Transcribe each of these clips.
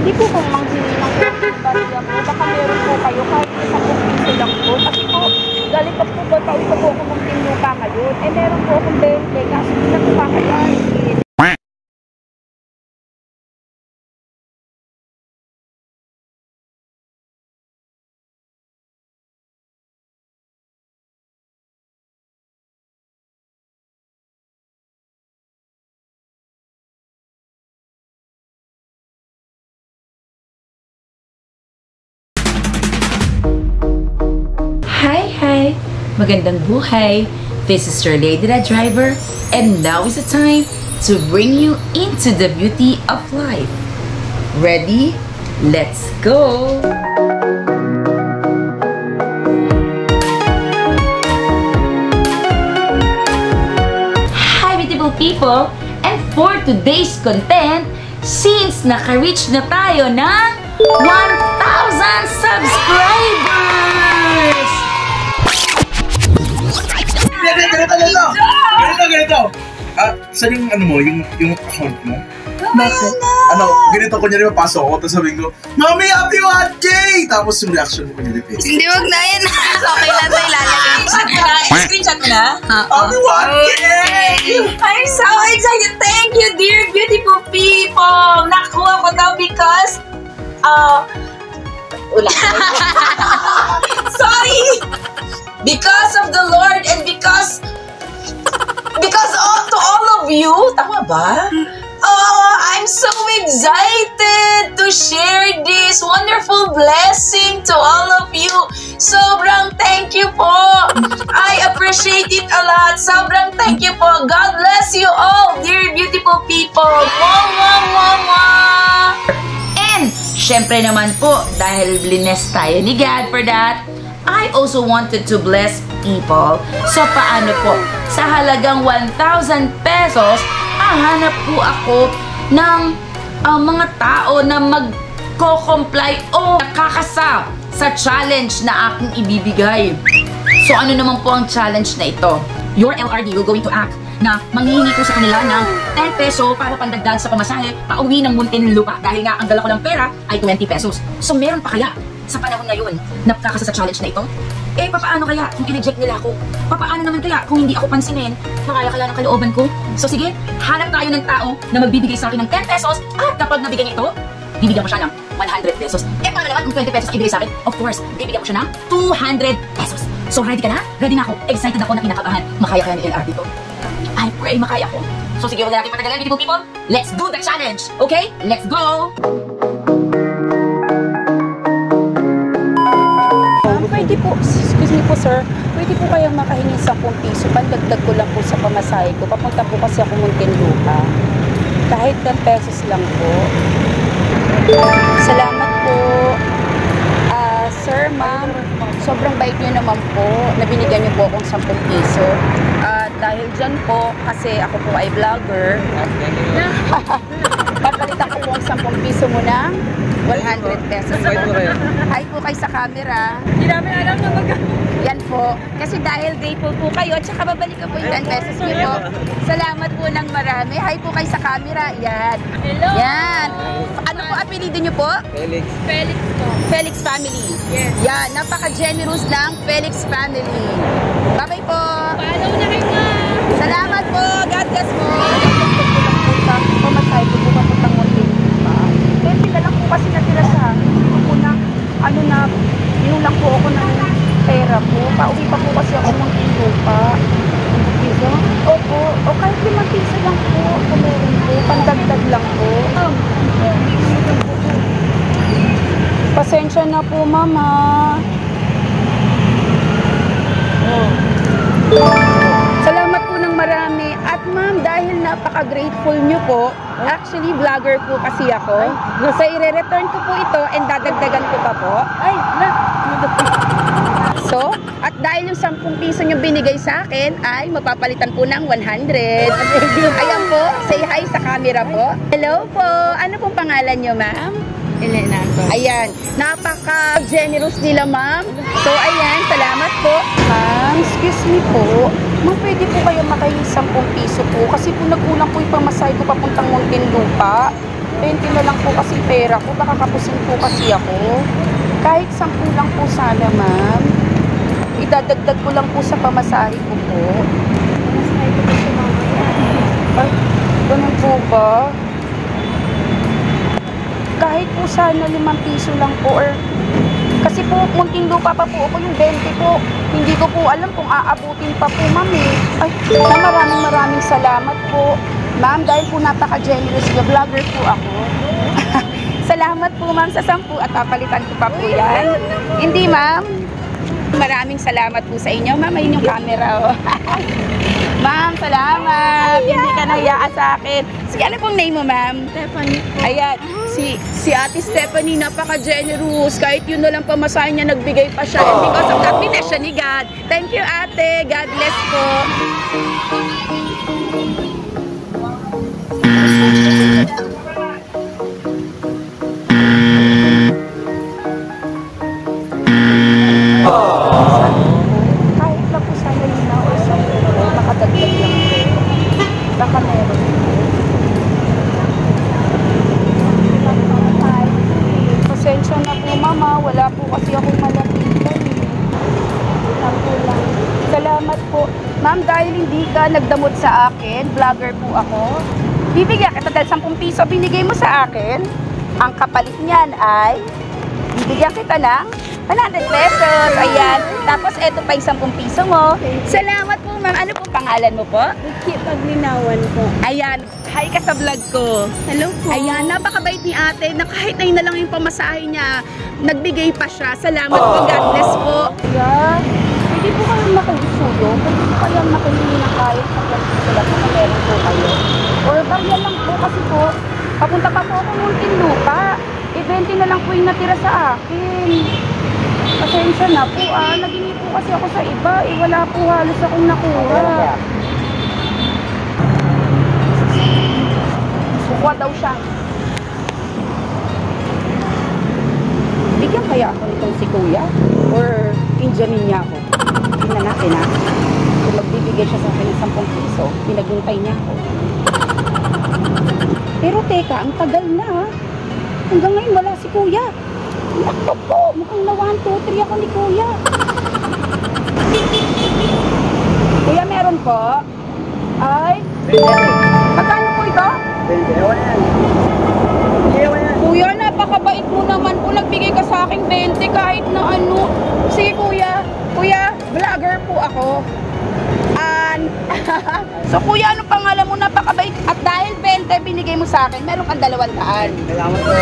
Pwede po kung manghingi ng barya po. Baka meron po kayo kahit isang piso lang po. Kasi po, galing pa po po, pauwi pa po ako Muntinlupa ngayon. Eh, meron po akong 20, kaso hindi na po kakayanin. Hi! Magandang buhay! This is your Lady the Driver, and now is the time to bring you into the beauty of life. Ready? Let's go! Hi beautiful people! And for today's content, since naka-reach na tayo ng 1,000 subscribers! Ganito. Saan yung ano mo, yung account mo? Bakit? Ganito ko niya mapasok ako, tapos sabihin ko, Mami, happy 1K! Tapos yung reaction ko niya face. Hindi, wag na yan. Okay lang tayo ilalagay. Screenshot mo na? Happy 1K! I'm so excited! Thank you, dear beautiful people! Nakuha ko daw because, sorry! Because of the Lord and because to all of you, tama ba? I'm so excited to share this wonderful blessing to all of you. Sobrang thank you po. I appreciate it a lot. Sobrang thank you po. God bless you all, dear beautiful people. Mwah, mwah, mwah, mwah. And, syempre naman po, dahil blessed tayo ni God for that, I also wanted to bless people. So, paano po? Sa halagang 1,000 pesos, hanap po ako ng mga tao na magko-comply o nakakasa sa challenge na aking ibibigay. So, ano naman po ang challenge na ito? Your LRD will going to act na manghihingi ko sa kanila ng 10 peso para pandagdag sa pamasahe pauwi ng Muntinlupa dahil nga ang dala ko ng pera ay 20 pesos. So, meron pa kaya sa panahon ngayon na kakasa sa challenge na ito? Eh, papaano kaya kung i-reject nila ako? Papaano naman kaya kung hindi ako pansinin? Makaya kaya ng kalooban ko? So sige, hanap tayo ng tao na magbibigay sa akin ng 10 pesos at kapag nabigyan ito, bibigyan ko siya ng 100 pesos. Eh, paano naman kung 20 pesos ibigay sa akin? Of course, bibigyan ko siya ng 200 pesos. So ready ka na? Ready na ako. Excited ako na kinakabahan. Makaya kaya ni LRD to? I pray makaya ko. So sige, huwag na natin patagalan, beautiful people. Let's do the challenge! Okay? Let's go! Pwede po, excuse me po sir, pwede po kayang makahingi sa 10 piso, pandagdag ko lang po sa pamasahe ko. Papunta po kasi ako Muntinlupa. Kahit 10 pesos lang po. Salamat po. Sir, ma'am, sobrang bait niyo naman po na binigyan niyo po akong 10 piso. Dahil dyan po, kasi ako po ay vlogger, papalitan ko po ang 10 piso mo ng 100 pesos. Hi po kayo sa camera. Hindi namin alam na Yan po. Kasi dahil grateful po kayo, at saka babalik ko po yung 10 pesos niyo po. Salamat po ng marami. Hi po kayo sa camera. Yan. Hello. Yan. Ano po apelido niyo po? Felix po. Felix Family. Yes. Yan. Napaka-generous ng Felix Family. Bye-bye po. Follow na kayo na. Salamat po. God bless po. Pamatay ko po papuntang Muntinlupa. Kaya sila lang po kasi natira sa akin. Hindi ko po na, inulang po ako ng pera po. Pauwi pa po kasi ako Muntinlupa. Piso? Opo. O kahit 5 piso lang po. Kung meron po. Pandagdag lang po. Pasensya na po, mama. Salamat po ng marami. At ma'am, dahil napaka-grateful nyo po, actually vlogger po kasi ako. So, i-return ko po ito and dadagdagan ko pa po. So, at dahil yung 10 piso nyo binigay sa akin, ay magpapalitan po ng 100. Ayan po, say hi sa camera po. Hello po. Ano pong pangalan nyo, ma'am? Elena. Ayan, napaka-generous nila, ma'am. So, ayan, salamat po. Ma'am, excuse me po. Ma'am, pwede po kayo makahingi 10 piso po? Kasi po nag-ulang po yung pamasahe ko papuntang Muntinlupa. 20 na lang po kasi pera ko. Baka kapusin po kasi ako. Kahit 10 lang po sana, ma'am. Idadagdag ko lang po sa pamasahe ko po. Ay, ganun po ba? Kahit po sana 5 piso lang po or kasi po munting lupa pa po ako yung 20 po. Hindi ko po alam kung aabutin pa po, ma'am eh. Ay, maraming salamat po. Ma'am, dahil po napaka-generous niyo, vlogger po ako. Salamat po, ma'am, sa 10 at papalitan ko pa po yan. Hindi, ma'am. Maraming salamat po sa inyo, ma'am. Ayun yung camera, oh. Ma'am, salamat. Hindi ka nahiyaan sa akin. Sige, ano pong name mo, ma'am? Stephanie po. Ayan, si Ate Stephanie, napaka-generous. Kahit yun na lang pamasahin niya, nagbigay pa siya. And because of that, bless siya ni God. Thank you, ate. God bless po. Kahit lang po sana yun na or something, makadagdag lang po. Baka meron po. Pasensya na po, mama. Wala po kasi akong malapitan. Salamat po. Ma'am, dahil hindi ka nagdamot sa akin, vlogger po ako, bibigyan kita dahil 10 piso binigay mo sa akin. Ang kapalit niyan ay bibigyan kita ng 100 pesos. Ayan. Tapos eto pa yung 10 piso mo. Salamat po, ma'am. Ano po pangalan mo po? Ricky Paglinawan po. Ayan. Hi ka sa vlog ko. Hello po. Ayan, napakabait ni ate na kahit na yun na lang yung pamasahe niya, nagbigay pa siya. Salamat po, God bless po. Ayan, hindi po kayo makagisuyo, hindi po kayo makihingi ng kahit sa pagkakasala kung meron po kayo. Or bagyan lang po kasi po, papunta pa po ako Muntinlupa. 20 na lang po yung natira sa akin. Pasensya na po nagingi po kasi ako sa iba, wala po halos akong nakuha. Kuha daw siya. Bigyan kaya ako nitong si kuya? Or injamin niya ako? Tingnan natin Kung magbibigay siya sa akin ng 10 piso, pinaguntay niya ako. Pero teka, ang tagal na hanggang ngayon wala si kuya. Nakto po, mukhang na 1, 2, 3 ako ni kuya. Kuya, meron po? Ay, magkano po ito? Kuya, napakabait mo naman po. Nagbigay ka sa akin 20 kahit na ano. Sige kuya. Kuya, vlogger po ako. So kuya, ano pangalan mo? Napakabait. At dahil 20 binigay mo sa akin, meron kang 200.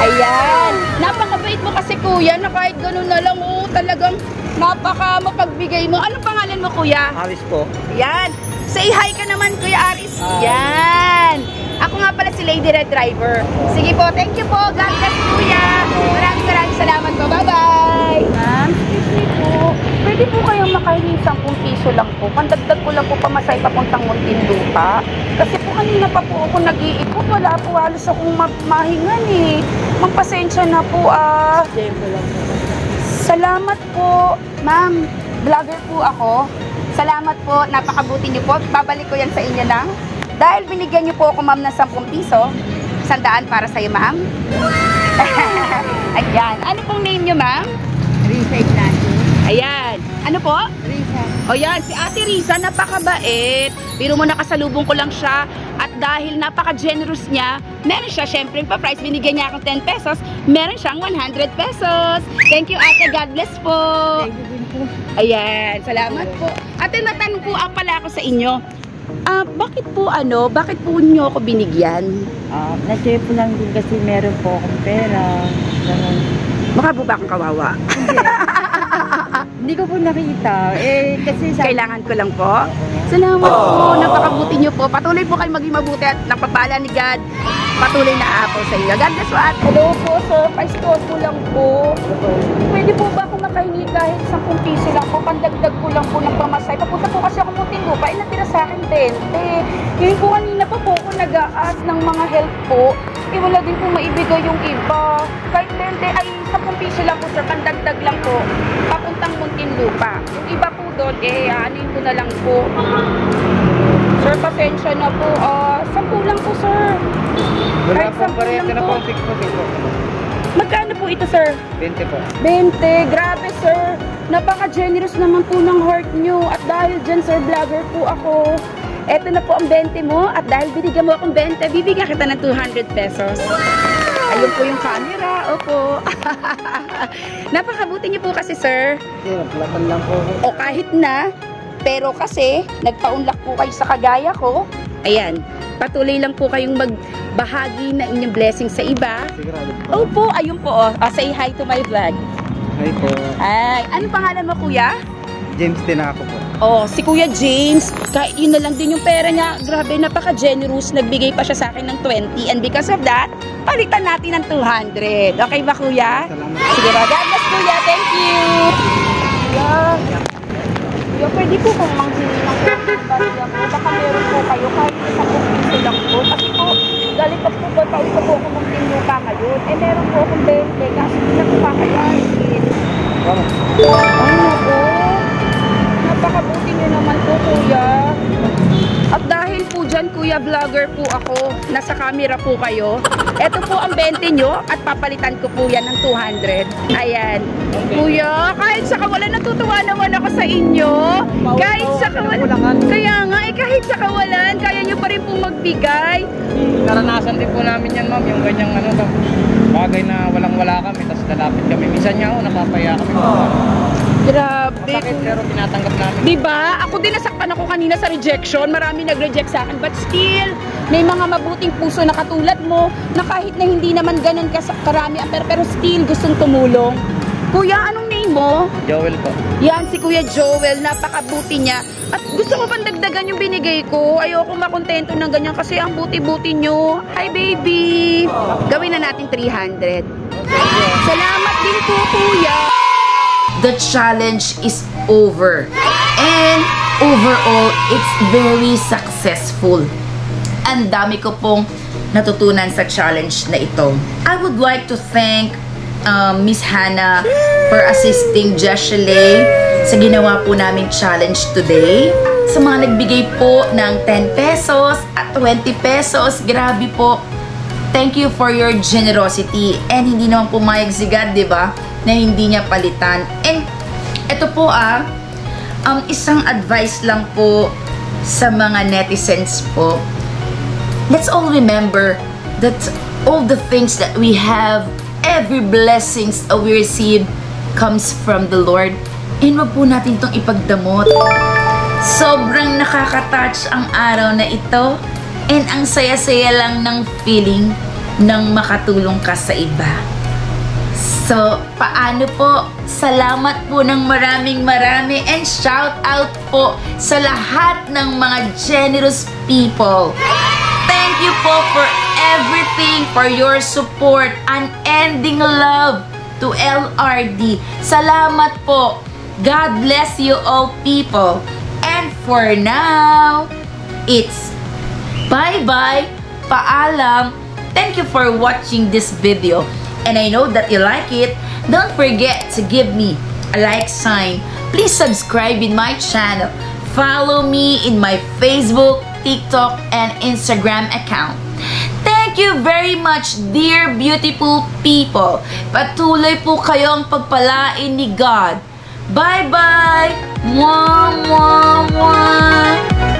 Ayan. Napakabait mo kasi kuya na kahit ganun na lang. Talagang napaka mapagbigay mo. Ano pangalan mo kuya? Aris po. Ayan. Say hi ka naman kuya Aris. Yan. Ako nga pala si Lady Red Driver. Sige po, thank you po. God bless kuya. Maraming salamat po. Bye-bye. Ma'am, excuse me po. Pwede po kayong makahingi 10 piso lang po. Pandagdag ko lang po pamasay papuntang Muntinlupa. Kasi po kanina pa po ako nag-iikot. Wala po halos akong mahingan eh. Magpasensya na po Salamat po. Ma'am, vlogger po ako. Salamat po. Napakabuti niyo po. Babalik ko yan sa inyo lang. Dahil binigyan niyo po ako, ma'am, ng 10 piso, 100 para sa'yo, ma'am. Ayan. Ano pong name niyo, ma'am? Risa Ignacio. Ayan. Ano po? Risa. O yan, si Ate Risa, napakabait. Pero mo nakasalubong ko lang siya. At dahil napaka-generous niya, meron siya, syempre, pa-price. Binigyan niya akong 10 pesos. Meron siyang 100 pesos. Thank you, Ate. God bless po. Thank you din po. Ayan. Salamat po. Ate, natanong po pala ako sa inyo. Bakit po niyo ako binigyan? Na-share po lang din kasi meron po akong pera. Ganun. Mukha po ba akong kawawa? Hindi ko po nakita. Kasi Kailangan ko lang po. Salamat po. Napakabuti niyo po. Patuloy po kayo maging mabuti at napapala ni God. Patuloy na ako sa inyo. God bless po at hello po sir. Pa-store ko lang po. Pwede po ba ako makahingi kahit 10 piso lang po? Pandagdag ko lang po ng pamasay. Papunta po kasi ako Muntinlupa. Natira sa akin 20. Ngayon po kanina pa po ako nag-aas ng mga help po. Wala din po maibigay yung iba. Kahit 20 ay 10 piso lang po sir. Pandagdag lang po. Papuntang Muntinlupa. Yung iba po doon, anin ko na lang po. Sir, pasensya na po. 10 lang po, sir. Wala Kahit po, 10 parehas lang na po. po. 6 po, 6 po. Magkano po ito, sir? 20 po. 20. Grabe, sir. Napaka-generous naman po ng heart nyo. At dahil dyan, sir, vlogger po ako. Eto na po ang 20 mo. At dahil binigyan mo akong 20, bibigyan kita ng 200 pesos. Ayun po yung camera. Opo. Napakabuti niyo po kasi, sir. Laban lang po. O kahit na, pero kasi, nagpaunlak po kayo sa kagaya ko. Ayan. Patuloy lang po kayong magbahagi ng inyong blessing sa iba. Sigurado po. Opo, ayun po. Oh. Say hi to my vlog. Hi po. Ay, anong pangalan mo, kuya? James din ako po. Oh, si Kuya James. Kahit yun na lang din yung pera niya. Grabe, napaka-generous. Nagbigay pa siya sa akin ng 20. And because of that, palitan natin ng 200. Okay ba, kuya? Salamat. Sige, God bless, kuya. Thank you. Kuya, pwede po kung manghingi ng barya po. Baka meron po kayo kahit isa po piso lang po. Kasi po, galit pa po ba pausa po ako ng tinupa ngayon. Eh, meron po akong 20. Kasi hindi na po kakayanin. Ay, naku. Napakabuti niyo naman po, kuya. At dahil po dyan, kuya, vlogger po ako. Nasa camera po kayo. Ito po ang 20 nyo at papalitan ko po yan ng 200. Ayan. Kuya, kahit sa kawalan, natutuwa naman ako sa inyo. Kahit sa kawalan. Kaya nga, kahit sa kawalan, kaya nyo pa rin po magbigay. Naranasan din po namin yan, ma'am. Yung ganyang bagay na walang-wala kami. Tapos lalapit kami. Minsan nga napapaya kami. Grabe. Masakit pero tinatanggap namin. Diba? Ako din nasaktan ako kanina sa rejection. Marami nag-reject sa akin. But still, may mga mabuting puso na katulad mo na kahit na hindi naman ganun karami pero still gustong tumulong. Kuya, anong name mo? Joel po. Yan, si Kuya Joel. Napakabuti niya. At gusto ko pang dagdagan yung binigay ko. Ayoko makontento ng ganyan kasi ang buti-buti nyo. Hi, baby! Gawin na natin 300. Salamat din po, Kuya. The challenge is over. And overall, it's very successful. Ang dami ko pong natutunan sa challenge na ito. I would like to thank Miss Hannah for assisting Jeshalay sa ginawa po naming challenge today. Sa mga nagbigay po ng 10 pesos at 20 pesos, grabe po. Thank you for your generosity. And hindi naman pumayag si God, di ba? Na hindi niya palitan. And ito po isang advice lang po sa mga netizens po. Let's all remember that all the things that we have, every blessings that we receive comes from the Lord. And wag po natin itong ipagdamot. Sobrang nakaka-touch ang araw na ito. And ang saya-saya lang ng feeling nang makatulong ka sa iba. So, paano po? Salamat po ng marami and shout out po sa lahat ng mga generous people. Thank you po for everything, for your support, unending love to LRD. Salamat po. God bless you all people. And for now, it's bye-bye, paalam. Thank you for watching this video. And I know that you like it. Don't forget to give me a like sign. Please subscribe in my channel. Follow me in my Facebook, TikTok, and Instagram account. Thank you very much, dear beautiful people. Patuloy po kayong pagpalain ni God. Bye-bye! Mwah, mwah, mwah!